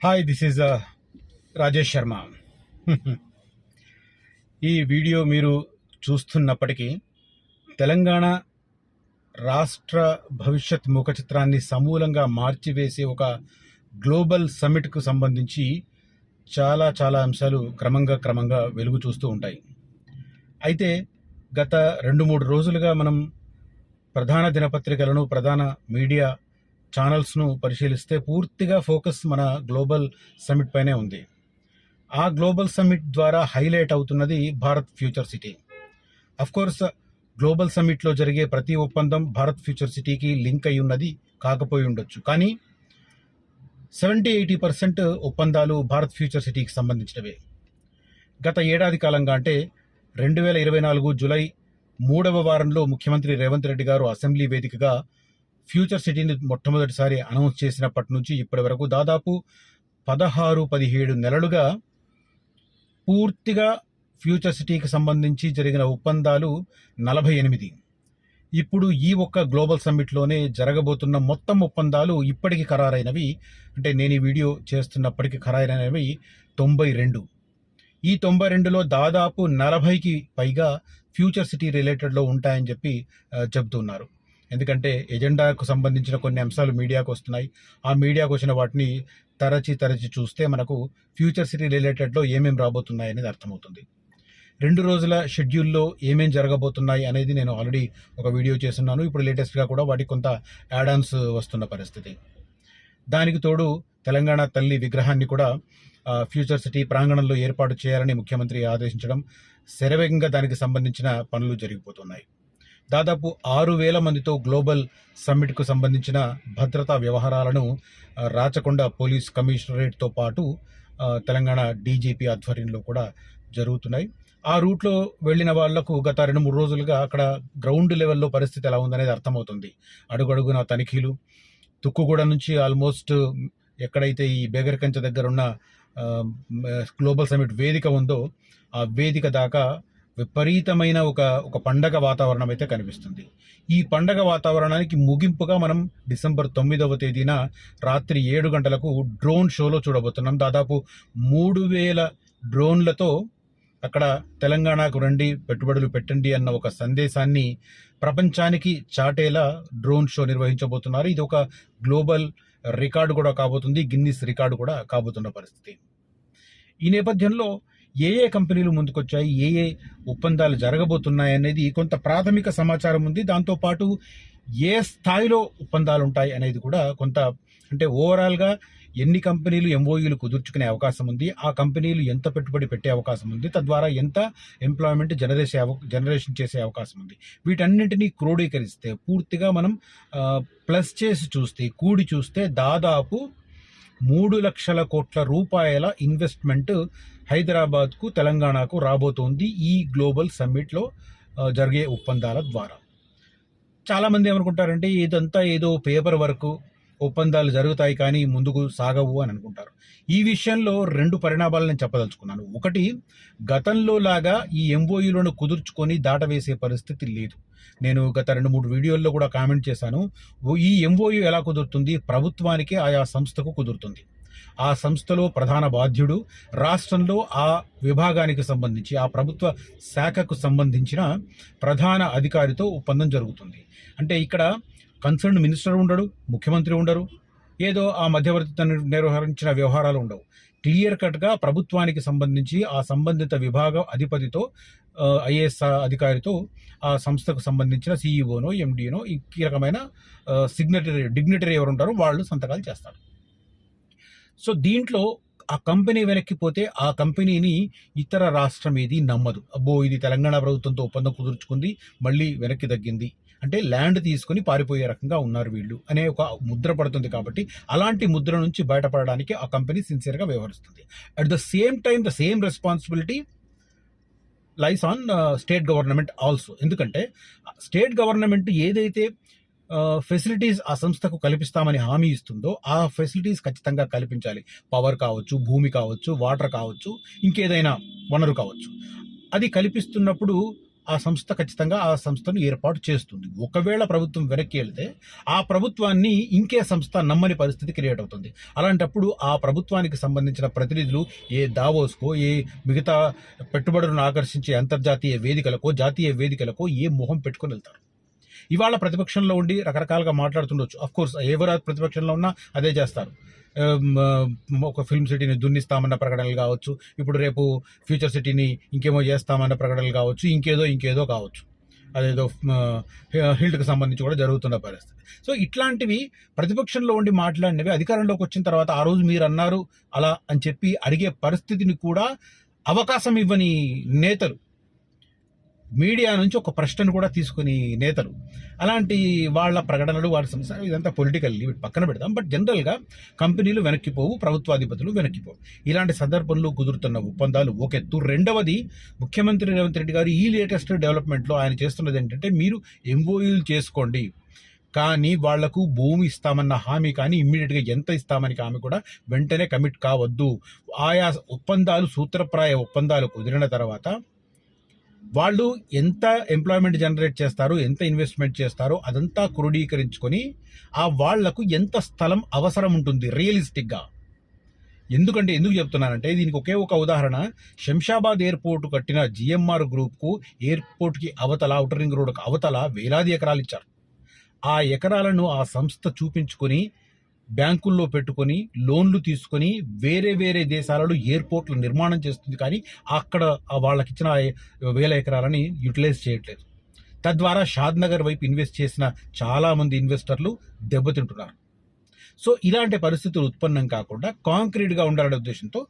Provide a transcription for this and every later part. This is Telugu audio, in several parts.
Hi, this is Rajesh Sharma. ఈ వీడియో మీరు చూస్తున్నప్పటికీ తెలంగాణ రాష్ట్ర భవిష్యత్ ముఖ చిత్రాన్ని సమూలంగా మార్చివేసే ఒక గ్లోబల్ సమ్మిట్కు సంబంధించి చాలా అంశాలు క్రమంగా వెలుగు చూస్తూ ఉంటాయి. అయితే గత 2-3 రోజులుగా మనం ప్రధాన దినపత్రికలను, ప్రధాన మీడియా ఛానల్స్ను పరిశీలిస్తే పూర్తిగా ఫోకస్ మన గ్లోబల్ సమ్మిట్ పైనే ఉంది. ఆ గ్లోబల్ సమ్మిట్ ద్వారా హైలైట్ అవుతున్నది Bharat Future City. Of course global సమ్మిట్లో జరిగే ప్రతి ఒప్పందం భారత్ ఫ్యూచర్ సిటీకి లింక్ అయి ఉన్నది కాకపోయి ఉండొచ్చు. కానీ 70-80% ఒప్పందాలు భారత్ ఫ్యూచర్ సిటీకి సంబంధించినవే. గత ఏడాది కాలంగా అంటే 2024 జూలై 3వ వారంలో ముఖ్యమంత్రి రేవంత్ రెడ్డి గారు అసెంబ్లీ వేదికగా ఫ్యూచర్ సిటీని మొట్టమొదటిసారి అనౌన్స్ చేసినప్పటి నుంచి ఇప్పటి వరకు దాదాపు 16-17 నెలలుగా పూర్తిగా ఫ్యూచర్ సిటీకి సంబంధించి జరిగిన ఒప్పందాలు 48. ఇప్పుడు ఈ ఒక్క గ్లోబల్ సమ్మిట్లోనే జరగబోతున్న మొత్తం ఒప్పందాలు ఇప్పటికి ఖరారైనవి, అంటే నేను ఈ వీడియో చేస్తున్నప్పటికీ ఖరారైనవి 92. ఈ 92లో దాదాపు 40కి పైగా ఫ్యూచర్ సిటీ రిలేటెడ్లో ఉంటాయని చెబుతున్నారు. ఎందుకంటే ఎజెండాకు సంబంధించిన కొన్ని అంశాలు మీడియాకు వస్తున్నాయి. ఆ మీడియాకు వచ్చిన వాటిని తరచి చూస్తే మనకు ఫ్యూచర్ సిటీ రిలేటెడ్లో ఏమేమి రాబోతున్నాయి అనేది అర్థమవుతుంది. 2 రోజుల షెడ్యూల్లో ఏమేం జరగబోతున్నాయి అనేది నేను ఆల్రెడీ ఒక వీడియో చేస్తున్నాను. ఇప్పుడు లేటెస్ట్గా కూడా వాటికి కొంత యాడాన్స్ వస్తున్న పరిస్థితి. దానికి తోడు తెలంగాణ తల్లి విగ్రహాన్ని కూడా ఫ్యూచర్ సిటీ ప్రాంగణంలో ఏర్పాటు చేయాలని ముఖ్యమంత్రి ఆదేశించడం, శరవేగంగా దానికి సంబంధించిన పనులు జరిగిపోతున్నాయి. దాదాపు 6,000 మందితో గ్లోబల్ సమ్మిట్కు సంబంధించిన భద్రతా వ్యవహారాలను రాచకొండ పోలీస్ కమిషనరేట్తో పాటు తెలంగాణ డీజీపీ ఆధ్వర్యంలో కూడా జరుగుతున్నాయి. ఆ రూట్లో వెళ్ళిన వాళ్లకు గత 2-3 రోజులుగా అక్కడ గ్రౌండ్ లెవెల్లో పరిస్థితి ఎలా ఉందనేది అర్థమవుతుంది. అడుగడుగున తనిఖీలు, తుక్కుగూడ నుంచి ఆల్మోస్ట్ ఎక్కడైతే ఈ బేగర్కంచ దగ్గర ఉన్న గ్లోబల్ సమ్మిట్ వేదిక ఉందో ఆ వేదిక దాకా విపరీతమైన ఒక పండగ వాతావరణం అయితే కనిపిస్తుంది. ఈ పండగ వాతావరణానికి ముగింపుగా మనం డిసెంబర్ 9వ తేదీన రాత్రి 7 గంటలకు డ్రోన్ షోలో చూడబోతున్నాం. దాదాపు 3,000 డ్రోన్లతో అక్కడ తెలంగాణకు రండి, పెట్టుబడులు పెట్టండి అన్న ఒక సందేశాన్ని ప్రపంచానికి చాటేలా డ్రోన్ షో నిర్వహించబోతున్నారు. ఇది ఒక గ్లోబల్ రికార్డు కూడా కాబోతుంది, గిన్నిస్ రికార్డు కూడా కాబోతున్న పరిస్థితి. ఈ నేపథ్యంలో ఏ కంపెనీలు ముందుకొచ్చాయి, ఏ ఒప్పందాలు జరగబోతున్నాయి అనేది కొంత ప్రాథమిక సమాచారం ఉంది. దాంతోపాటు ఏ స్థాయిలో ఒప్పందాలు ఉంటాయి అనేది కూడా కొంత, అంటే ఓవరాల్గా ఎన్ని కంపెనీలు ఎంఓయూలు కుదుర్చుకునే అవకాశం ఉంది, ఆ కంపెనీలు ఎంత పెట్టుబడి పెట్టే అవకాశం ఉంది, తద్వారా ఎంత ఎంప్లాయ్మెంట్ జనరేషన్ చేసే అవకాశం ఉంది, వీటన్నింటినీ క్రోడీకరిస్తే పూర్తిగా మనం ప్లస్ చేసి చూస్తే, కూడి చూస్తే దాదాపు 3 లక్షల కోట్ల రూపాయల ఇన్వెస్ట్మెంట్ హైదరాబాద్కు, తెలంగాణకు రాబోతోంది ఈ గ్లోబల్ సమ్మిట్లో జరిగే ఒప్పందాల ద్వారా. చాలామంది ఏమనుకుంటారంటే ఇదంతా ఏదో పేపర్ వర్క్, ఒప్పందాలు జరుగుతాయి కానీ ముందుకు సాగవు అని అనుకుంటారు. ఈ విషయంలో 2 పరిణామాలు నేను చెప్పదలుచుకున్నాను. ఒకటి, గతంలో లాగా ఈ ఎంఓయూలను కుదుర్చుకొని దాటవేసే పరిస్థితి లేదు. నేను గత 2-3 వీడియోల్లో కూడా కామెంట్ చేశాను. ఈ ఎంఓయూ ఎలా కుదురుతుంది? ప్రభుత్వానికి, ఆయా సంస్థకు కుదురుతుంది. ఆ సంస్థలో ప్రధాన బాధ్యుడు రాష్ట్రంలో ఆ విభాగానికి సంబంధించి, ఆ ప్రభుత్వ శాఖకు సంబంధించిన ప్రధాన అధికారితో ఒప్పందం జరుగుతుంది. అంటే ఇక్కడ కన్సర్న్ మినిస్టర్ ఉండడు, ముఖ్యమంత్రి ఉండరు, ఏదో ఆ మధ్యవర్తిత్వం నిర్వహించిన వ్యవహారాలు ఉండవు. క్లియర్ కట్గా ప్రభుత్వానికి సంబంధించి ఆ సంబంధిత విభాగ అధిపతితో, ఐఏఎస్ అధికారితో, ఆ సంస్థకు సంబంధించిన సీఈఓనో ఎండీనో ఈ కీలకమైన డిగ్నిటరీ ఎవరు ఉంటారో వాళ్ళు సంతకాలు చేస్తారు. సో దీంట్లో ఆ కంపెనీ వెనక్కిపోతే ఆ కంపెనీని ఇతర రాష్ట్రం ఏది నమ్మదు. అబ్బో, ఇది తెలంగాణ ప్రభుత్వంతో ఒప్పందం కుదుర్చుకుంది, మళ్ళీ వెనక్కి తగ్గింది అంటే ల్యాండ్ తీసుకుని పారిపోయే రకంగా ఉన్నారు వీళ్ళు అనే ఒక ముద్ర పడుతుంది. కాబట్టి అలాంటి ముద్ర నుంచి బయటపడడానికి ఆ కంపెనీ సిన్సియర్గా వ్యవహరిస్తుంది. At the same time the same responsibility lies on state government also. ఎందుకంటే స్టేట్ గవర్నమెంట్ ఏదైతే ఫెసిలిటీస్ ఆ సంస్థకు కల్పిస్తామని హామీ ఇస్తుందో ఆ ఫెసిలిటీస్ ఖచ్చితంగా కల్పించాలి. పవర్ కావచ్చు, భూమి కావచ్చు, వాటర్ కావచ్చు, ఇంకేదైనా వనరు కావచ్చు. అది కల్పిస్తున్నప్పుడు ఆ సంస్థ ఖచ్చితంగా ఆ సంస్థను ఏర్పాటు చేస్తుంది. ఒకవేళ ప్రభుత్వం వెనక్కి వెళ్తే ఆ ప్రభుత్వాన్ని ఇంకే సంస్థ నమ్మని పరిస్థితి క్రియేట్ అవుతుంది. అలాంటప్పుడు ఆ ప్రభుత్వానికి సంబంధించిన ప్రతినిధులు ఏ దావోస్కో, ఏ మిగతా పెట్టుబడులను ఆకర్షించే అంతర్జాతీయ వేదికలకో, జాతీయ వేదికలకో ఏ మొహం పెట్టుకొని వెళ్తారు? ఇవాళ ప్రతిపక్షంలో ఉండి రకరకాలుగా మాట్లాడుతుండొచ్చు. అఫ్కోర్స్ ఎవరు ప్రతిపక్షంలో ఉన్నా అదే చేస్తారు. ఒక ఫిల్మ్ సిటీని దున్నిస్తామన్న ప్రకటనలు కావచ్చు, ఇప్పుడు రేపు ఫ్యూచర్ సిటీని ఇంకేమో చేస్తామన్న ప్రకటనలు కావచ్చు, ఇంకేదో కావచ్చు. అదేదో హిల్ట్కి సంబంధించి కూడా జరుగుతున్న పరిస్థితి. సో ఇట్లాంటివి ప్రతిపక్షంలో ఉండి మాట్లాడినవి అధికారంలోకి వచ్చిన తర్వాత ఆ రోజు మీరు అన్నారు అలా అని చెప్పి అడిగే పరిస్థితిని కూడా అవకాశం ఇవ్వని నేతలు, మీడియా నుంచి ఒక ప్రశ్నను కూడా తీసుకుని నేతలు, అలాంటి వాళ్ళ ప్రకటనలు, వాళ్ళ సమస్య, ఇదంతా పొలిటికల్ పక్కన పెడతాం. బట్ జనరల్గా కంపెనీలు వెనక్కిపోవు, ప్రభుత్వాధిపతులు వెనక్కిపోవు. ఇలాంటి సందర్భంలో కుదురుతున్న ఒప్పందాలు ఒక ఎత్తు. రెండవది, ముఖ్యమంత్రి రేవంత్ రెడ్డి గారు ఈ లేటెస్ట్ డెవలప్మెంట్లో ఆయన చేస్తున్నది ఏంటంటే, మీరు ఎంఓయూలు చేసుకోండి, కానీ వాళ్లకు భూమి ఇస్తామన్న హామీ కానీ ఇమ్మీడియట్గా ఎంత ఇస్తామని హామీ కూడా వెంటనే కమిట్ కావద్దు. ఆయా ఒప్పందాలు, సూత్రప్రాయ ఒప్పందాలు కుదిరిన తర్వాత వాళ్ళు ఎంత ఎంప్లాయ్మెంట్ జనరేట్ చేస్తారు, ఎంత ఇన్వెస్ట్మెంట్ చేస్తారో అదంతా క్రోడీకరించుకొని ఆ వాళ్లకు ఎంత స్థలం అవసరం ఉంటుంది రియలిస్టిక్గా. ఎందుకు చెప్తున్నానంటే, దీనికి ఒకే ఒక ఉదాహరణ. శంషాబాద్ ఎయిర్పోర్ట్ కట్టిన జిఎంఆర్ గ్రూప్కు ఎయిర్పోర్ట్కి అవతల, ఔటర్ రింగ్ రోడ్కు అవతల వేలాది ఎకరాలు ఇచ్చారు. ఆ ఎకరాలను ఆ సంస్థ చూపించుకొని బ్యాంకుల్లో పెట్టుకొని లోన్లు తీసుకొని వేరే దేశాలలో ఎయిర్పోర్ట్లు నిర్మాణం చేస్తుంది, కానీ అక్కడ వాళ్ళకి ఇచ్చిన 1000 ఎకరాలని యూటిలైజ్ చేయట్లేదు. తద్వారా షాద్ నగర్ వైపు ఇన్వెస్ట్ చేసిన చాలామంది ఇన్వెస్టర్లు దెబ్బతింటున్నారు. సో ఇలాంటి పరిస్థితులు ఉత్పన్నం కాకుండా కాంక్రీట్గా ఉండాలనే ఉద్దేశంతో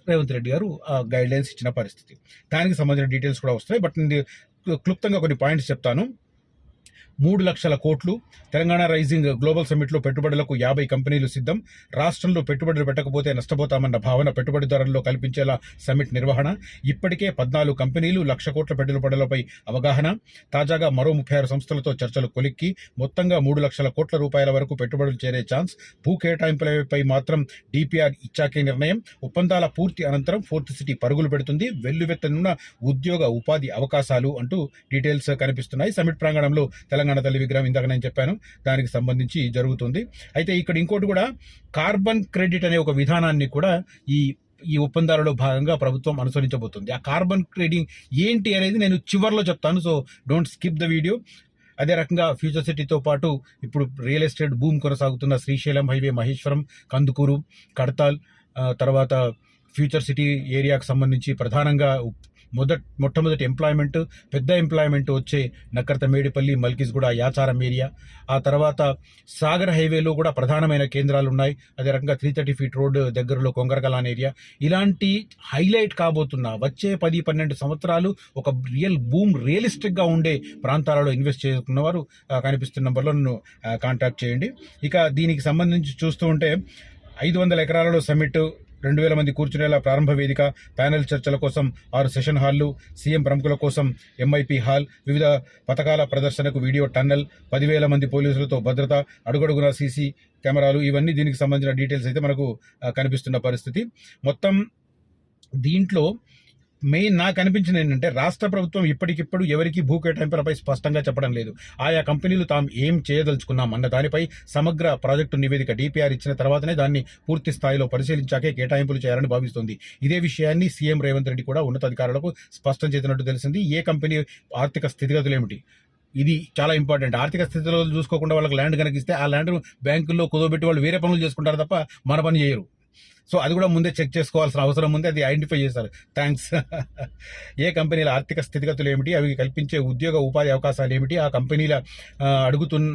రేవంత్ రెడ్డి గారు గైడ్ లైన్స్ ఇచ్చిన పరిస్థితి. దానికి సంబంధించిన డీటెయిల్స్ కూడా వస్తాయి. బట్ నేను క్లుప్తంగా కొన్ని పాయింట్స్ చెప్తాను. 3 లక్షల కోట్లు. తెలంగాణ రైజింగ్ గ్లోబల్ సమ్మిట్లో పెట్టుబడులకు 50 కంపెనీలు సిద్ధం. రాష్ట్రంలో పెట్టుబడులు పెట్టకపోతే నష్టపోతామన్న భావన పెట్టుబడిదారుల్లో కల్పించేలా సమ్మిట్ నిర్వహణ. ఇప్పటికే 14 కంపెనీలు 1,00,000 కోట్ల పెట్టుబడులపై అవగాహన. తాజాగా మరో 36 సంస్థలతో చర్చలు కొలిక్కి మొత్తంగా 3 లక్షల కోట్ల రూపాయల వరకు పెట్టుబడులు చేరే ఛాన్స్. భూ కేటాయింపులపై మాత్రం డిపిఆర్ ఇచ్చాకే నిర్ణయం. ఒప్పందాల పూర్తి అనంతరం ఫోర్త్ సిటీ పరుగులు పెడుతుంది. వెల్లువెత్తనున్న ఉద్యోగ ఉపాధి అవకాశాలు అంటూ డీటెయిల్స్ కనిపిస్తున్నాయి. సమ్మిట్ ప్రాంగణంలో తెలంగాణ తల్లి విగ్రహం ఇందాక నేను చెప్పాను, దానికి సంబంధించి జరుగుతుంది. అయితే ఇక్కడ ఇంకోటి కూడా, కార్బన్ క్రెడిట్ అనే ఒక విధానాన్ని కూడా ఈ ఒప్పందాలలో భాగంగా ప్రభుత్వం అనుసరించబోతుంది. ఆ కార్బన్ క్రెడిట్ ఏంటి అనేది నేను చివర్లో చెప్తాను, so don't skip the video. అదే రకంగా ఫ్యూచర్ సిటీతో పాటు ఇప్పుడు రియల్ ఎస్టేట్ భూమి కొనసాగుతున్న శ్రీశైలం హైవే, మహేశ్వరం, కందుకూరు, కడతాల్, తర్వాత ఫ్యూచర్ సిటీ ఏరియాకు సంబంధించి ప్రధానంగా మొట్టమొదటి ఎంప్లాయ్మెంట్, పెద్ద ఎంప్లాయ్మెంట్ వచ్చే నక్కర్త మేడిపల్లి, మల్కిజ్గూడ, యాచారం ఏరియా. ఆ తర్వాత సాగర్ హైవేలో కూడా ప్రధానమైన కేంద్రాలు ఉన్నాయి. అదే రకంగా 330 ఫీట్ రోడ్ దగ్గరలో కొంగరకలాన్ ఏరియా. ఇలాంటి హైలైట్ కాబోతున్న వచ్చే 10-12 సంవత్సరాలు ఒక రియలిస్టిక్గా ఉండే ప్రాంతాలలో ఇన్వెస్ట్ చేసుకున్నవారు కనిపిస్తున్న నెంబర్లో నన్ను కాంటాక్ట్ చేయండి. ఇక దీనికి సంబంధించి చూస్తూ ఉంటే 500 ఎకరాలలో సమ్మిట్, 2000 మంది కూర్చునేలా ప్రారంభ వేదిక, ప్యానెల్ చర్చల కోసం 6 సెషన్ హాళ్లు, సీఎం ప్రముఖుల కోసం ఎంఐపి హాల్, వివిధ పథకాల ప్రదర్శనకు వీడియో టన్నెల్, 10,000 మంది పోలీసులతో భద్రత, అడుగడుగున సీసీ కెమెరాలు, ఇవన్నీ దీనికి సంబంధించిన డీటెయిల్స్ అయితే మనకు కనిపిస్తున్న పరిస్థితి. మొత్తం దీంట్లో మెయిన్ నాకు అనిపించింది ఏంటంటే, రాష్ట్ర ప్రభుత్వం ఇప్పటికిప్పుడు ఎవరికి భూ కేటాయింపులపై స్పష్టంగా చెప్పడం లేదు. ఆయా కంపెనీలు తాము ఏం చేయదలుచుకున్నాం అన్న దానిపై సమగ్ర ప్రాజెక్టు నివేదిక డిపిఆర్ ఇచ్చిన తర్వాతనే దాన్ని పూర్తి స్థాయిలో పరిశీలించాకే కేటాయింపులు చేయాలని భావిస్తోంది. ఇదే విషయాన్ని సీఎం రేవంత్ రెడ్డి కూడా ఉన్నతాధికారులకు స్పష్టం చేసినట్టు తెలిసింది. ఏ కంపెనీ ఆర్థిక స్థితిగతులు ఏమిటి, ఇది చాలా ఇంపార్టెంట్. ఆర్థిక స్థితిలో చూసుకోకుండా వాళ్ళకి ల్యాండ్ కనుక ఇస్తే ఆ ల్యాండ్ బ్యాంకుల్లో కుదోబెట్టి వాళ్ళు వేరే పనులు చేసుకుంటారు తప్ప మన పని చేయరు. సో అది కూడా ముందే చెక్ చేసుకోవాల్సిన అవసరం ఉంది. అది ఐడెంటిఫై చేశారు. థ్యాంక్స్. ఏ కంపెనీల ఆర్థిక స్థితిగతులు ఏమిటి, అవి కల్పించే ఉద్యోగ ఉపాధి అవకాశాలు ఏమిటి, ఆ కంపెనీల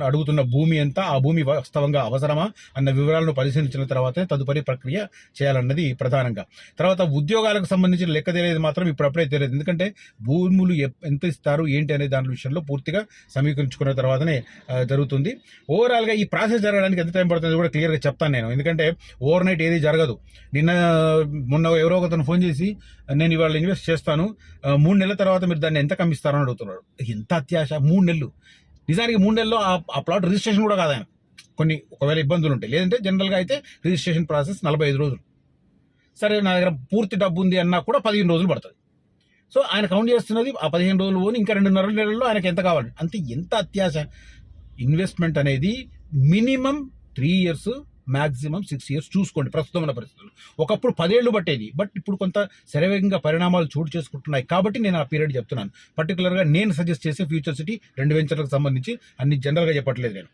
అడుగుతున్న భూమి ఎంత, ఆ భూమి వాస్తవంగా అవసరమా అన్న వివరాలను పరిశీలించిన తర్వాతే తదుపరి ప్రక్రియ చేయాలన్నది ప్రధానంగా. తర్వాత ఉద్యోగాలకు సంబంధించిన లెక్క తెలియదు మాత్రం ఇప్పుడప్పుడే తెలియదు. ఎందుకంటే భూములు ఎంత ఇస్తారు ఏంటి అనే దాని విషయంలో పూర్తిగా సమీకరించుకున్న తర్వాతనే జరుగుతుంది. ఓవరాల్గా ఈ ప్రాసెస్ జరగడానికి ఎంత టైం పడుతుంది కూడా క్లియర్గా చెప్తాను నేను. ఎందుకంటే ఓవర్ నైట్ ఏది జరగదు. మొన్న ఎవరో ఒకతను ఫోన్ చేసి, నేను ఇవాళ ఇన్వెస్ట్ చేస్తాను, 3 నెలల తర్వాత మీరు దాన్ని ఎంత కమ్మిస్తారని అడుగుతున్నాడు. ఎంత అత్యాశ! 3 నెలలు. నిజానికి 3 నెలల్లో ఆ ప్లాట్ రిజిస్ట్రేషన్ కూడా కాదు ఆయన. ఒకవేళ ఇబ్బందులు ఉంటాయి. లేదంటే జనరల్గా అయితే రిజిస్ట్రేషన్ ప్రాసెస్ 45 రోజులు. సరే, నా దగ్గర పూర్తి డబ్బు ఉంది అన్నా కూడా 15 రోజులు పడుతుంది. సో ఆయన కౌంట్ చేస్తున్నది ఆ 15 రోజులు ఓన్, ఇంకా 2.5 నెలల్లో ఆయనకి ఎంత కావాలి అంతే. ఎంత అత్యాశ. ఇన్వెస్ట్మెంట్ అనేది మినిమం 3 years, మాక్సిమం 6 years చూసుకోండి ప్రస్తుతం ఉన్న పరిస్థితులు. ఒకప్పుడు 10 ఏళ్ళు పట్టేది, బట్ ఇప్పుడు కొంత శరవేగంగా పరిణామాలు చోటు చేసుకుంటున్నాయి కాబట్టి నేను ఆ పీరియడ్ చెప్తున్నాను. పర్టికులర్గా నేను సజెస్ట్ చేసే ఫ్యూచర్ సిటీ 2 వెంచర్లకు సంబంధించి అన్ని జనరల్గా చెప్పట్లేదు నేను.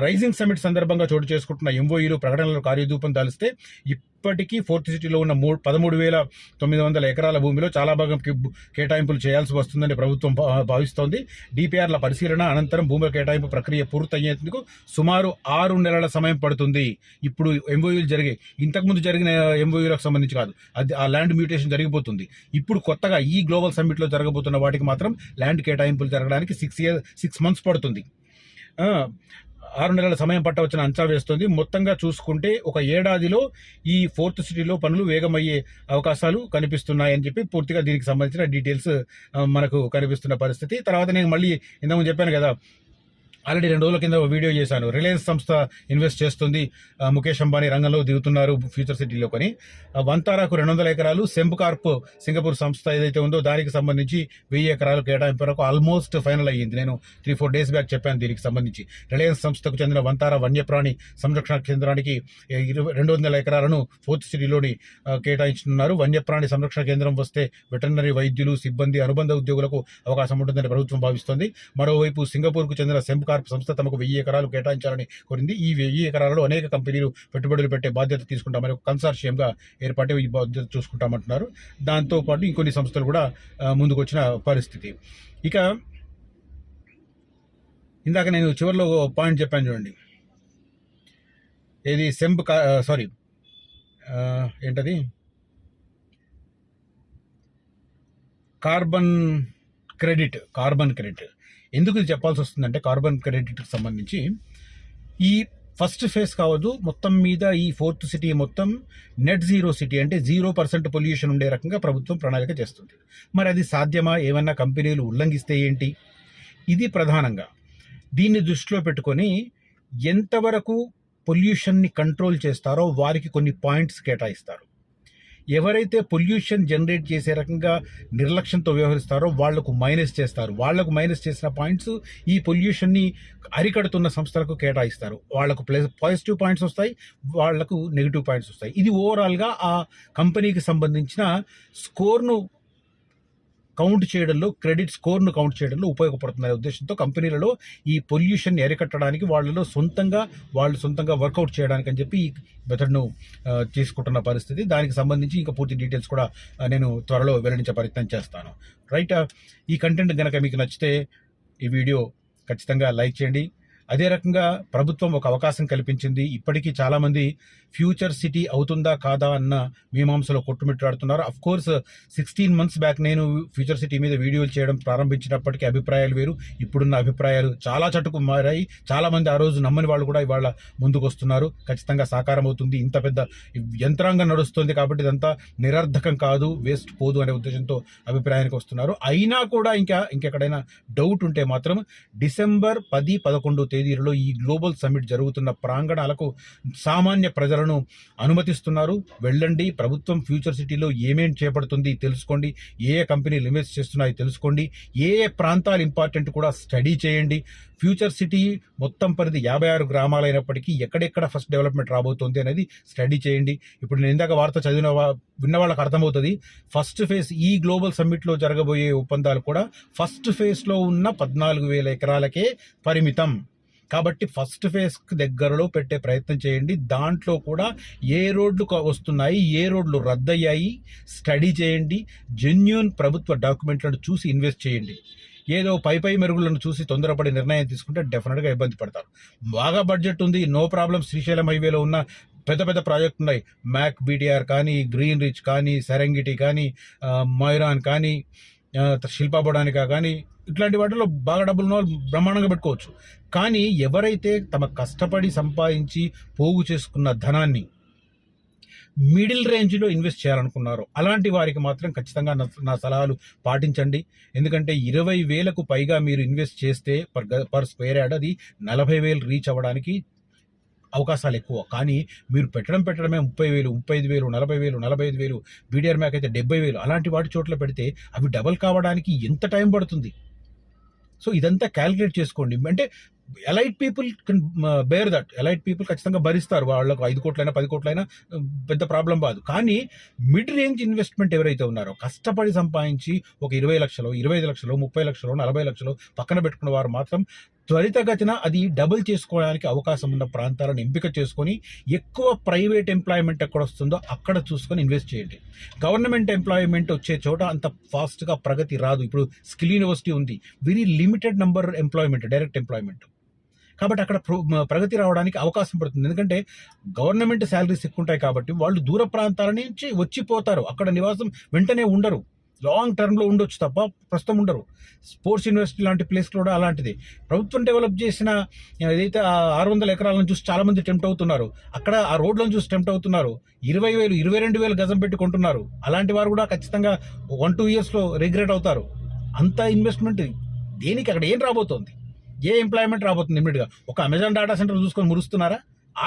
రైజింగ్ సమిట్ సందర్భంగా చోటు చేసుకుంటున్న ఎంఓయూలు ప్రకటనలు కార్యరూపం దాలిస్తే ఇప్పటికీ ఫోర్త్ సిటీలో ఉన్న 13,900 ఎకరాల భూమిలో చాలా భాగం కేటాయింపులు చేయాల్సి వస్తుందని ప్రభుత్వం భావిస్తోంది. డిపిఆర్ల పరిశీలన అనంతరం భూముల కేటాయింపు ప్రక్రియ పూర్తయ్యేందుకు సుమారు 6 నెలల సమయం పడుతుంది. ఇప్పుడు ఎంఓయూలు జరిగాయి, ఇంతకుముందు జరిగిన ఎంఓయూలకు సంబంధించి కాదు, అది ఆ ల్యాండ్ మ్యూటేషన్ జరిగిపోతుంది. ఇప్పుడు కొత్తగా ఈ గ్లోబల్ సమ్మిట్లో జరగబోతున్న వాటికి మాత్రం ల్యాండ్ కేటాయింపులు జరగడానికి 6 months పడుతుంది. 6 నెలల సమయం పట్టవచ్చని అంచనా వేస్తుంది. మొత్తంగా చూసుకుంటే ఒక ఏడాదిలో ఈ ఫోర్త్ సిటీలో పనులు వేగమయ్యే అవకాశాలు కనిపిస్తున్నాయని చెప్పి పూర్తిగా దీనికి సంబంధించిన డీటెయిల్స్ మనకు కనిపిస్తున్న పరిస్థితి. తర్వాత నేను మళ్ళీ ఇంతకుముందు చెప్పాను కదా, ఆల్రెడీ 2 రోజుల కింద వీడియో చేశాను. రిలయన్స్ సంస్థ ఇన్వెస్ట్ చేస్తుంది, ముఖేష్ అంబానీ రంగంలో దిగుతున్నారు ఫ్యూచర్ సిటీలో కొని. వంతారాకు 200 ఎకరాలు, సెంబ్ కార్ప్ సింగపూర్ సంస్థ ఏదైతే ఉందో దానికి సంబంధించి 1000 ఎకరాలు కేటాయింపు వరకు ఆల్మోస్ట్ ఫైనల్ అయ్యింది. నేను 3-4 days బ్యాక్ చెప్పాను దీనికి సంబంధించి. రిలయన్స్ సంస్థకు చెందిన వంతారా వన్యప్రాణి సంరక్షణ కేంద్రానికి 200 ఎకరాలను ఫోర్త్ సిటీలోని కేటాయించుతున్నారు. వన్యప్రాణి సంరక్షణ కేంద్రం వస్తే వెటర్నరీ వైద్యులు, సిబ్బంది, అనుబంధ ఉద్యోగులకు అవకాశం ఉంటుందని ప్రభుత్వం భావిస్తోంది. మరోవైపు సింగపూర్కు చెందిన సెంబ్ కార్ప్ సంస్థ తమకు 1000 ఎకరాలు కేటాయించాలని కోరింది. ఈ 1000 ఎకరాలలో అనేక కంపెనీలు పెట్టుబడులు పెట్టే బాధ్యత తీసుకుంటామని ఒక కన్సార్షియంగా ఏర్పాటు ఈ బాధ్యత చూసుకుంటామంటున్నారు. దాంతోపాటు ఇంకొన్ని సంస్థలు కూడా ముందుకు వచ్చిన పరిస్థితి. ఇక ఇందాక నేను చివరిలో పాయింట్ చెప్పాను చూడండి, ఏది ఏంటది కార్బన్ క్రెడిట్. ఎందుకు ఇది చెప్పాల్సి వస్తుందంటే, కార్బన్ క్రెడిట్కి సంబంధించి ఈ ఫస్ట్ ఫేజ్ కావద్దు, మొత్తం మీద ఈ ఫోర్త్ సిటీ మొత్తం నెట్ జీరో సిటీ అంటే 0% పొల్యూషన్ ఉండే రకంగా ప్రభుత్వం ప్రణాళిక చేస్తుంది. మరి అది సాధ్యమా? ఏమన్నా కంపెనీలు ఉల్లంఘిస్తే ఏంటి? ఇది ప్రధానంగా దీన్ని దృష్టిలో పెట్టుకొని ఎంతవరకు పొల్యూషన్ని కంట్రోల్ చేస్తారో వారికి కొన్ని పాయింట్స్ కేటాయిస్తారు. ఎవరైతే పొల్యూషన్ జనరేట్ చేసే రకంగా నిర్లక్ష్యంతో వ్యవహరిస్తారో వాళ్లకు మైనస్ చేస్తారు. వాళ్లకు మైనస్ చేసిన పాయింట్స్ ఈ పొల్యూషన్ని అరికడుతున్న సంస్థలకు కేటాయిస్తారు. వాళ్లకు పాజిటివ్ పాయింట్స్ వస్తాయి, వాళ్లకు నెగిటివ్ పాయింట్స్ వస్తాయి. ఇది ఓవరాల్గా ఆ కంపెనీకి సంబంధించిన స్కోర్ను కౌంట్ చేయడంలో, క్రెడిట్ స్కోర్ను కౌంట్ చేయడంలో ఉపయోగపడుతుందనే ఉద్దేశంతో కంపెనీలలో ఈ పొల్యూషన్ని అరికట్టడానికి వాళ్ళు సొంతంగా వర్కౌట్ చేయడానికి అని చెప్పి ఈ మెథడ్ను తీసుకుంటున్న పరిస్థితి. దానికి సంబంధించి ఇంకా పూర్తి డీటెయిల్స్ కూడా నేను త్వరలో వెల్లడించే ప్రయత్నం చేస్తాను. రైట్, ఈ కంటెంట్ కనుక మీకు నచ్చితే ఈ వీడియో ఖచ్చితంగా లైక్ చేయండి. అదే రకంగా ప్రభుత్వం ఒక అవకాశం కల్పించింది. ఇప్పటికీ చాలామంది ఫ్యూచర్ సిటీ అవుతుందా కాదా అన్న మీమాంసలో కొట్టుమిట్టాడుతున్నారు. అఫ్ కోర్స్ 16 months బ్యాక్ నేను ఫ్యూచర్ సిటీ మీద వీడియోలు చేయడం ప్రారంభించినప్పటికీ అభిప్రాయాలు వేరు, ఇప్పుడున్న అభిప్రాయాలు చాలా చటుకు మారాయి. చాలామంది ఆ రోజు నమ్మని వాళ్ళు కూడా ఇవాళ ముందుకు వస్తున్నారు. ఖచ్చితంగా సాకారం అవుతుంది. ఇంత పెద్ద యంత్రాంగం నడుస్తుంది కాబట్టి ఇదంతా నిరర్ధకం కాదు, వేస్ట్ పోదు అనే ఉద్దేశంతో అభిప్రాయానికి వస్తున్నారు. అయినా కూడా ఇంకెక్కడైనా డౌట్ ఉంటే మాత్రం December 10-11 తేదీలలో ఈ గ్లోబల్ సమ్మిట్ జరుగుతున్న ప్రాంగణాలకు సామాన్య ప్రజలను అనుమతిస్తున్నారు. వెళ్ళండి, ప్రభుత్వం ఫ్యూచర్ సిటీలో ఏమేం చేపడుతుంది తెలుసుకోండి, ఏ కంపెనీలు ఇన్వెస్ట్ చేస్తున్నాయి తెలుసుకోండి, ఏ ప్రాంతాలు ఇంపార్టెంట్ కూడా స్టడీ చేయండి. ఫ్యూచర్ సిటీ మొత్తం పరిధి 56 గ్రామాలైనప్పటికీ ఎక్కడెక్కడ ఫస్ట్ డెవలప్మెంట్ రాబోతుంది అనేది స్టడీ చేయండి. ఇప్పుడు నేను ఇందాక వార్త విన్న వాళ్ళకి అర్థమవుతుంది. ఫస్ట్ ఫేజ్ ఈ గ్లోబల్ సమ్మిట్లో జరగబోయే ఒప్పందాలు కూడా ఫస్ట్ ఫేజ్లో ఉన్న 14,000 ఎకరాలకే పరిమితం. కాబట్టి ఫస్ట్ ఫేజ్కి దగ్గరలో పెట్టే ప్రయత్నం చేయండి. దాంట్లో కూడా ఏ రోడ్లు వస్తున్నాయి, ఏ రోడ్లు రద్దయ్యాయి స్టడీ చేయండి. జెన్యూన్ ప్రభుత్వ డాక్యుమెంట్లను చూసి ఇన్వెస్ట్ చేయండి. ఏదో పై మెరుగులను చూసి తొందరపడి నిర్ణయం తీసుకుంటే డెఫినెట్గా ఇబ్బంది పడతారు. బాగా బడ్జెట్ ఉంది, నో ప్రాబ్లం. శ్రీశైలం హైవేలో ఉన్న పెద్ద ప్రాజెక్టులు ఉన్నాయి. మ్యాక్ BTR కానీ, గ్రీన్ రిచ్ కానీ, సెరంగిటి కానీ, మైరాన్ కానీ, శిల్పా బొటానికా కానీ, ఇట్లాంటి వాటిలో బాగా డబ్బులు ఉన్న వాళ్ళు బ్రహ్మాండంగా పెట్టుకోవచ్చు. కానీ ఎవరైతే తమ కష్టపడి సంపాదించి పోగు చేసుకున్న ధనాన్ని మిడిల్ రేంజ్లో ఇన్వెస్ట్ చేయాలనుకున్నారో అలాంటి వారికి మాత్రం ఖచ్చితంగా నా సలహాలు పాటించండి. ఎందుకంటే 20,000కు పైగా మీరు ఇన్వెస్ట్ చేస్తే పర్ స్క్వేర్ యార్డ్ అది 40,000 రీచ్ అవ్వడానికి అవకాశాలు ఎక్కువ. కానీ మీరు పెట్టడమే 30,000, 35,000, 40,000, 45,000, బీడీఆర్ మ్యాక్ అయితే 70,000 అలాంటి వాటి చోట్ల పెడితే అవి డబల్ కావడానికి ఎంత టైం పడుతుంది? సో ఇదంతా క్యాలిక్యులేట్ చేసుకోండి. అంటే elite people can bear that. Elite people ఖచ్చితంగా భరిస్తారు. వాళ్ళకు 5 కోట్లైనా 10 కోట్లైనా పెద్ద ప్రాబ్లం కాదు. కానీ మిడ్ రేంజ్ ఇన్వెస్ట్మెంట్ ఎవరైతే ఉన్నారో కష్టపడి సంపాదించి ఒక 20 లక్షలు, 25 లక్షలు, 30 లక్షలు, 40 లక్షలు పక్కన పెట్టుకున్న వారు మాత్రం త్వరితగతిన అది డబుల్ చేసుకోవడానికి అవకాశం ఉన్న ప్రాంతాలను ఎంపిక చేసుకొని ఎక్కువ ప్రైవేట్ ఎంప్లాయ్మెంట్ ఎక్కడ వస్తుందో అక్కడ చూసుకొని ఇన్వెస్ట్ చేయండి. గవర్నమెంట్ ఎంప్లాయ్మెంట్ వచ్చే చోట అంత ఫాస్ట్గా ప్రగతి రాదు. ఇప్పుడు స్కిల్ యూనివర్సిటీ ఉంది, very limited number employment, direct employment. కాబట్టి అక్కడ ప్రగతి రావడానికి అవకాశం పడుతుంది. ఎందుకంటే గవర్నమెంట్ శాలరీస్ ఎక్కువ ఉంటాయి కాబట్టి వాళ్ళు దూర ప్రాంతాల నుంచి వచ్చిపోతారు. అక్కడ నివాసం వెంటనే ఉండరు, లాంగ్ టర్మ్లో ఉండొచ్చు తప్ప ప్రస్తుతం ఉండరు. స్పోర్ట్స్ యూనివర్సిటీ లాంటి ప్లేస్ కూడా అలాంటిది. ప్రభుత్వం డెవలప్ చేసిన ఏదైతే 600 ఎకరాలను చూసి చాలామంది టెంప్ట్ అవుతున్నారు. అక్కడ ఆ రోడ్లను చూసి టెంప్ట్ అవుతున్నారు. 20,000, 22,000 గజం పెట్టి కొంటున్నారు. అలాంటి వారు కూడా ఖచ్చితంగా 1-2 ఇయర్స్లో రిగ్రెట్ అవుతారు. అంత ఇన్వెస్ట్మెంట్ దేనికి? అక్కడ ఏం రాబోతోంది? ఏ ఎంప్లాయ్మెంట్ రాబోతుంది ఇమ్మీడియట్గా? ఒక అమెజాన్ డేటా సెంటర్ చూసుకొని మురుస్తున్నారా?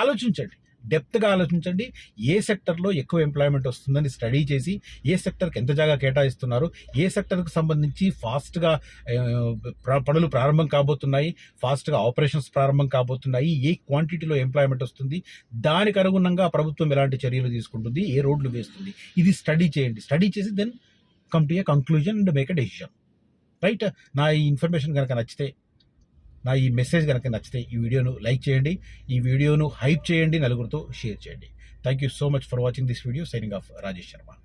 ఆలోచించండి, డెప్త్గా ఆలోచించండి. ఏ సెక్టర్లో ఎక్కువ ఎంప్లాయ్మెంట్ వస్తుందని స్టడీ చేసి ఏ సెక్టర్కి ఎంత జాగా కేటాయిస్తున్నారు, ఏ సెక్టర్కి సంబంధించి ఫాస్ట్గా పనులు ప్రారంభం కాబోతున్నాయి, ఫాస్ట్గా ఆపరేషన్స్ ప్రారంభం కాబోతున్నాయి, ఏ క్వాంటిటీలో ఎంప్లాయ్మెంట్ వస్తుంది, దానికి అనుగుణంగా ప్రభుత్వం ఎలాంటి చర్యలు తీసుకుంటుంది, ఏ రోడ్లు వేస్తుంది, ఇది స్టడీ చేయండి. స్టడీ చేసి then come to a conclusion and make a decision. Right? నా ఈ ఇన్ఫర్మేషన్ కనుక నచ్చితే, నా ఈ మెసేజ్ కనుక నచ్చితే ఈ వీడియోను లైక్ చేయండి, ఈ వీడియోను హైప్ చేయండి, నలుగురితో షేర్ చేయండి. Thank you so much for watching this video. Signing off Rajesh Sharma.